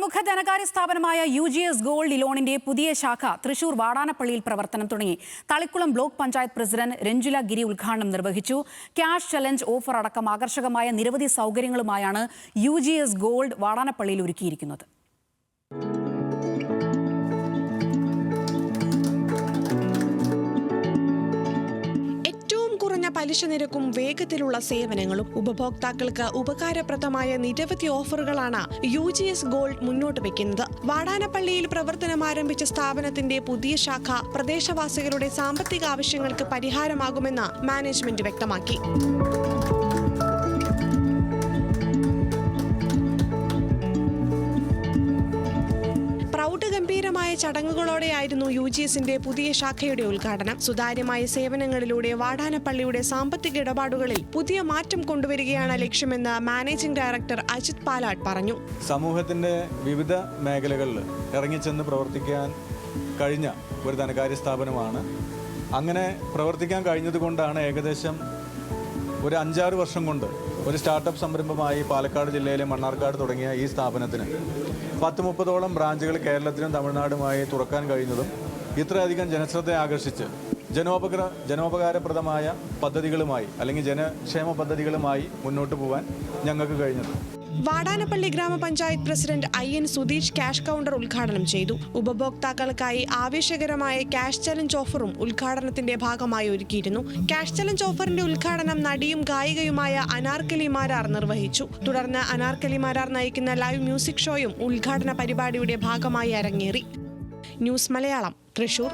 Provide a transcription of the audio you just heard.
പ്രമുഖ ധനകാര്യ സ്ഥാപനമായ UGS ഗോൾഡ് ലോണിന്റെ പുതിയ ശാഖ തൃശൂർ വാടാനപ്പള്ളിയിൽ പ്രവർത്തനം തുടങ്ങി. തളിക്കുളം ബ്ലോക്ക് പഞ്ചായത്ത് പ്രസിഡന്റ് രഞ്ജുല ഗിരി ഉദ്ഘാടനം നിർവഹിച്ചു. ക്യാഷ് ചലഞ്ച് ഓഫർ അടക്കം ആകർഷകമായ നിരവധി സൗകര്യങ്ങളുമായാണ് UGS ഗോൾഡ് വാടാനപ്പള്ളിയിൽ ഒരുക്കിയിരിക്കുന്നത്. പലിശ നിരക്കും വേഗത്തിലുള്ള സേവനങ്ങളും ഉപഭോക്താക്കൾക്ക് ഉപകാരപ്രദമായ നിരവധി ഓഫറുകളാണ് UGS ഗോൾഡ് മുന്നോട്ട് വെക്കുന്നത്. വാടാനപ്പള്ളിയിൽ പ്രവർത്തനം ആരംഭിച്ച സ്ഥാപനത്തിന്റെ പുതിയ ശാഖ പ്രദേശവാസികളുടെ സാമ്പത്തിക ആവശ്യങ്ങൾക്ക് പരിഹാരമാകുമെന്ന് മാനേജ്മെന്റ് വ്യക്തമാക്കി. ഗംഭീരമായ ചടങ്ങുകളോടെയായിരുന്നു UGSന്റെ പുതിയ ശാഖയുടെ ഉദ്ഘാടനം. സുതാര്യമായ സേവനങ്ങളിലൂടെ വാടാനപ്പള്ളിയുടെ സാമ്പത്തിക ഇടപാടുകളിൽ പുതിയ മാറ്റം കൊണ്ടുവരികയാണ് ലക്ഷ്യമെന്ന് മാനേജിംഗ് ഡയറക്ടർ അജിത് പാലാട്ട് പറഞ്ഞു. സമൂഹത്തിന്റെ വിവിധ മേഖലകളിൽ ഇറങ്ങിച്ചെന്ന് പ്രവർത്തിക്കാൻ കഴിഞ്ഞ ഒരു ധനകാര്യ സ്ഥാപനമാണ്. അങ്ങനെ പ്രവർത്തിക്കാൻ കഴിഞ്ഞതുകൊണ്ടാണ് ഏകദേശം ഒരു 5-6 വർഷം കൊണ്ട് ഒരു സ്റ്റാർട്ടപ്പ് സംരംഭമായി പാലക്കാട് ജില്ലയിലെ മണ്ണാർക്കാട് തുടങ്ങിയ ഈ സ്ഥാപനത്തിന് 10-30ഓളം ബ്രാഞ്ചുകൾ കേരളത്തിലും തമിഴ്നാടുമായി തുറക്കാൻ കഴിയുന്നതും ഇത്രയധികം ജനശ്രദ്ധ ആകർഷിച്ച് ജനോപകാരപ്രദമായ പദ്ധതികളുമായി അല്ലെങ്കിൽ ജനക്ഷേമ പദ്ധതികളുമായി മുന്നോട്ട് പോകാൻ ഞങ്ങൾക്ക് കഴിഞ്ഞത്. വാടാനപ്പള്ളി ഗ്രാമപഞ്ചായത്ത് president IN Sudheesh cash counter ഉദ്ഘാടനം ചെയ്തു. ഉപഭോക്താക്കൾക്കായി ആവേശകരമായ ക്യാഷ് ചലഞ്ച് ഓഫറും ഉദ്ഘാടനത്തിന്റെ ഭാഗമായി ഒരുക്കിയിരുന്നു. ക്യാഷ് ചലഞ്ച് ഓഫറിന്റെ ഉദ്ഘാടനം നടിയും ഗായികയുമായ അനാർക്കലി മാരാർ നിർവഹിച്ചു. തുടർന്ന് അനാർക്കലി മാരാർ നയിക്കുന്ന ലൈവ് മ്യൂസിക് ഷോയും ഉദ്ഘാടന പരിപാടിയുടെ ഭാഗമായി അരങ്ങേറി. ന്യൂസ് മലയാളം, തൃശൂർ.